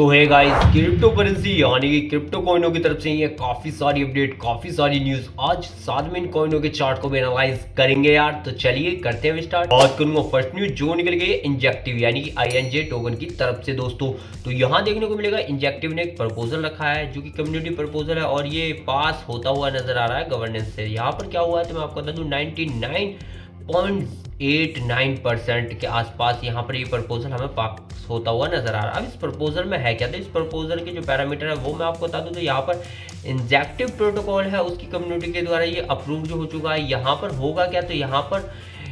तो है guys, crypto currency यानी कि क्रिप्टो कॉइनों की तरफ से ये काफी सारी अपडेट, काफी सारी न्यूज आज 7 इन कॉइनों के चार्ट को भी एनालाइज करेंगे यार। तो चलिए करते हैं स्टार्ट। बात करूंगा फर्स्ट न्यूज जो निकल गई है इंजेक्टिव यानी कि INJ टोकन की तरफ से दोस्तों। तो यहाँ देखने को मिलेगा इंजेक्टिव ने एक प्रपोजल रखा है जो कि कम्युनिटी प्रपोजल है और ये पास होता हुआ नजर आ रहा है गवर्नेंस से। यहाँ पर क्या हुआ है तो मैं आपको बता दूं 99.89% के आसपास यहाँ पर ये प्रपोजल हमें पास होता हुआ नजर आ रहा है। अब इस प्रपोजल में है क्या, तो इस प्रपोजल के जो पैरामीटर है वो मैं आपको बता दूं। तो यहाँ पर इंजेक्टिव प्रोटोकॉल है उसकी कम्युनिटी के द्वारा ये अप्रूव जो हो चुका है। यहाँ पर होगा क्या, तो यहाँ पर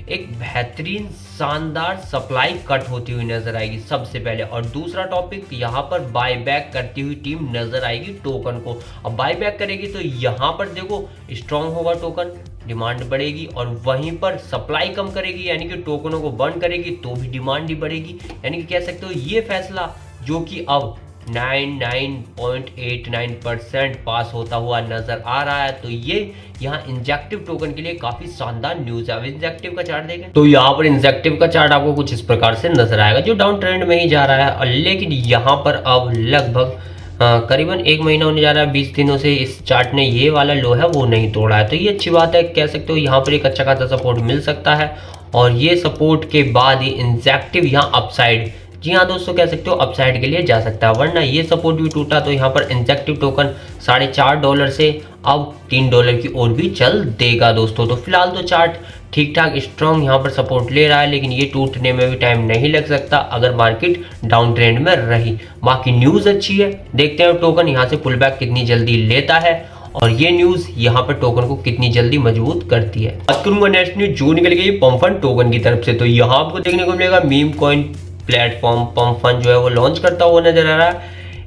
एक बेहतरीन शानदार सप्लाई कट होती हुई नजर आएगी सबसे पहले। और दूसरा टॉपिक, यहाँ पर बाय बैक करती हुई टीम नजर आएगी टोकन को। अब बाय बैक करेगी तो यहाँ पर देखो स्ट्रांग होगा टोकन, डिमांड बढ़ेगी, और वहीं पर सप्लाई कम करेगी यानी कि टोकनों को बर्न करेगी तो भी डिमांड ही बढ़ेगी। यानी कि कह सकते हो ये फैसला जो कि अब 99.89% पास होता हुआ नजर आ रहा है। तो ये यहाँ इंजेक्टिव टोकन के लिए काफी शानदार न्यूज है। अब इंजेक्टिव का चार्ट देखें तो यहाँ पर इंजेक्टिव का चार्ट आपको कुछ इस प्रकार से नजर आएगा जो डाउन ट्रेंड में ही जा रहा है। लेकिन यहाँ पर अब लगभग करीबन 1 महीना होने जा रहा है, 20 दिनों से इस चार्ट ने ये वाला लो है वो नहीं तोड़ा है। तो ये अच्छी बात है, कह सकते हो यहाँ पर एक अच्छा खासा सपोर्ट मिल सकता है। और ये सपोर्ट के बाद ही इंजेक्टिव यहाँ अपसाइड, जी हाँ दोस्तों कह सकते हो अपसाइड के लिए जा सकता है। वरना ये सपोर्ट भी टूटा तो यहाँ पर इंजेक्टिव टोकन $4.5 से अब $3 की ओर भी चल देगा दोस्तों। तो फिलहाल तो चार्ट ठीक ठाक स्ट्रॉन्ग यहाँ पर सपोर्ट ले रहा है, लेकिन ये टूटने में भी टाइम नहीं लग सकता अगर मार्केट डाउन ट्रेंड में रही। बाकी न्यूज़ अच्छी है, देखते हैं टोकन यहाँ से पुल बैक कितनी जल्दी लेता है और ये न्यूज यहाँ पर टोकन को कितनी जल्दी मजबूत करती है। बात करूंगा नेक्स्ट न्यूज जो निकल गई पंफन टोकन की तरफ से। तो यहाँ आपको देखने को मिलेगा मीम कॉइन प्लेटफॉर्म पंफन जो है वो लॉन्च करता हुआ नजर आ रहा है।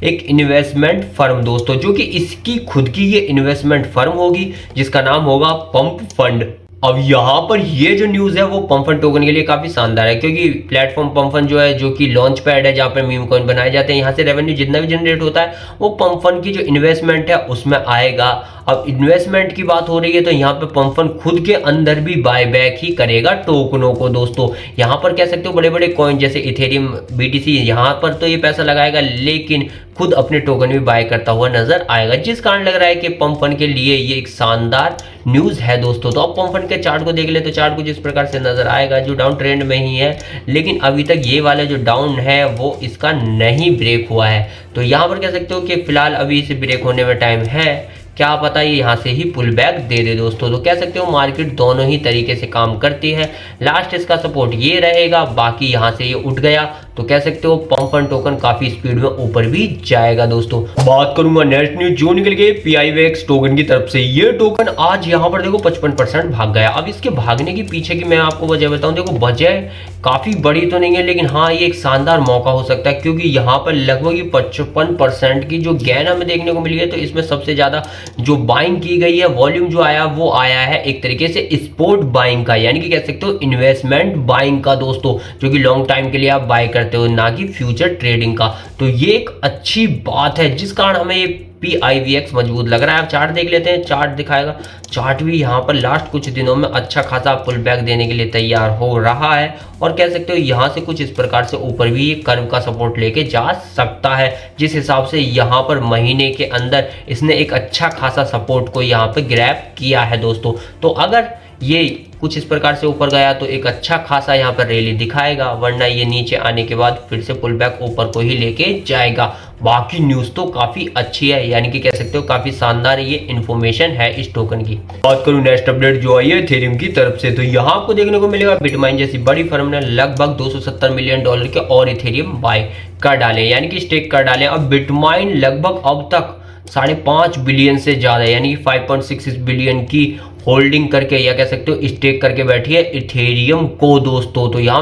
एक इन्वेस्टमेंट फर्म दोस्तों जो कि इसकी खुद की ये इन्वेस्टमेंट फर्म होगी जिसका नाम होगा पंप फंड। अब यहाँ पर ये जो न्यूज़ है वो पंफन टोकन के लिए काफ़ी शानदार है क्योंकि प्लेटफॉर्म पंफन जो है जो कि लॉन्च पैड है जहाँ पर मीम कॉइन बनाए जाते हैं, यहाँ से रेवेन्यू जितना भी जनरेट होता है वो पंफन की जो इन्वेस्टमेंट है उसमें आएगा। अब इन्वेस्टमेंट की बात हो रही है तो यहाँ पे पंफन खुद के अंदर भी बाय बैक ही करेगा टोकनों को दोस्तों। यहाँ पर कह सकते हो बड़े बड़े कॉइन जैसे इथेरियम, BTC, यहाँ पर तो ये पैसा लगाएगा लेकिन खुद अपने टोकन भी बाय करता हुआ नजर आएगा, जिस कारण लग रहा है कि पंफन के लिए ये एक शानदार न्यूज है दोस्तों। तो अब पंफन के चार्ट को देख ले तो चार्ट कुछ इस प्रकार से नजर आएगा जो डाउन ट्रेंड में ही है, लेकिन अभी तक ये वाला जो डाउन है वो इसका नहीं ब्रेक हुआ है। तो यहाँ पर कह सकते हो कि फिलहाल अभी इसे ब्रेक होने में टाइम है, क्या पता ये यहाँ से ही पुल बैक दे दे दोस्तों। तो कह सकते हो मार्केट दोनों ही तरीके से काम करती है। लास्ट इसका सपोर्ट ये रहेगा, बाकी यहाँ से ये उठ गया तो कह सकते हो पंफन टोकन काफी स्पीड में ऊपर भी जाएगा दोस्तों। बात करूंगा नेक्स्ट न्यूज जो निकल गई PIVX टोकन की तरफ से। ये टोकन आज यहाँ पर देखो 55% भाग गया। अब इसके भागने की पीछे की मैं आपको वजह बताऊं, देखो वजह काफी बड़ी तो नहीं है लेकिन हाँ ये एक शानदार मौका हो सकता है क्योंकि यहाँ पर लगभग 55% की जो गेन हमें देखने को मिली है। तो इसमें सबसे ज्यादा जो बाइंग की गई है, वॉल्यूम जो आया वो आया है एक तरीके से स्पोर्ट बाइंग का, यानी कि कह सकते हो इन्वेस्टमेंट बाइंग का दोस्तों, जो कि लॉन्ग टाइम के लिए आप बाय करते हो ना कि फ्यूचर ट्रेडिंग का। तो ये एक अच्छी बात है जिस कारण हमें ये PIVX मजबूत लग रहा है। आप चार्ट देख लेते हैं, चार्ट दिखाएगा, चार्ट भी यहाँ पर लास्ट कुछ दिनों में अच्छा खासा पुल बैक देने के लिए तैयार हो रहा है और कह सकते हो यहाँ से कुछ इस प्रकार से ऊपर भी ये कर्व का सपोर्ट लेके जा सकता है, जिस हिसाब से यहाँ पर महीने के अंदर इसने एक अच्छा खासा सपोर्ट को यहाँ पे ग्रैब किया है दोस्तों। तो अगर ये कुछ इस प्रकार से ऊपर गया तो एक अच्छा खासा यहाँ पर रैली दिखाएगा, वरना ये नीचे आने के बाद फिर से पुल बैक ऊपर को ही लेके जाएगा। बाकी न्यूज़ तो काफ़ी अच्छी है, यानी कि कह सकते हो काफ़ी शानदार ये इन्फॉर्मेशन है इस टोकन की। बात करूँ नेक्स्ट अपडेट जो आई है इथेरियम की तरफ से। तो यहाँ आपको देखने को मिलेगा बिटमाइन जैसी बड़ी फर्म ने लगभग $270 मिलियन के और इथेरियम बाय कर डाले, यानी कि स्टेक कर डाले। अब बिटमाइन लगभग अब तक 5.5 बिलियन से ज़्यादा यानी कि 5.66 बिलियन की होल्डिंग करके या कह सकते हो स्टेक करके बैठी है इथेरियम को दोस्तों। तो यहाँ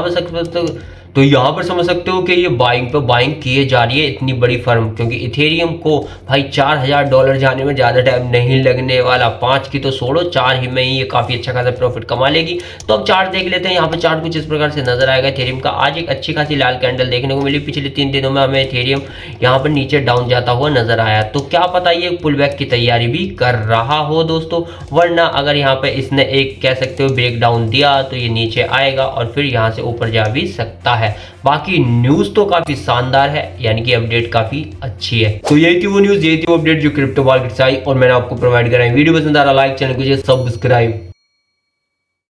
पर समझ सकते हो कि ये बाइंग पे बाइंग किए जा रही है इतनी बड़ी फर्म, क्योंकि इथेरियम को भाई $4,000 जाने में ज़्यादा टाइम नहीं लगने वाला। 5 की तो छोड़ो, 4 ही में ही ये काफ़ी अच्छा खासा प्रॉफिट कमा लेगी। तो अब चार्ट देख लेते हैं। यहाँ पे चार्ट कुछ इस प्रकार से नजर आएगा इथेरियम का। आज एक अच्छी खासी लाल कैंडल देखने को मिली। पिछले 3 दिनों में हमें इथेरियम यहाँ पर नीचे डाउन जाता हुआ नजर आया, तो क्या पता ये पुल बैक की तैयारी भी कर रहा हो दोस्तों। वरना अगर यहाँ पे इसने एक कह सकते हो ब्रेक डाउन दिया तो ये नीचे आएगा और फिर यहाँ से ऊपर जा भी सकता है। है। बाकी न्यूज तो काफी शानदार है, यानी कि अपडेट काफी अच्छी है। तो यही थी वो न्यूज, यही थी वो अपडेट जो क्रिप्टो मार्केट से आई और मैंने आपको प्रोवाइड कराई। वीडियो पसंद आ रहा लाइक, चैनल को सब्सक्राइब।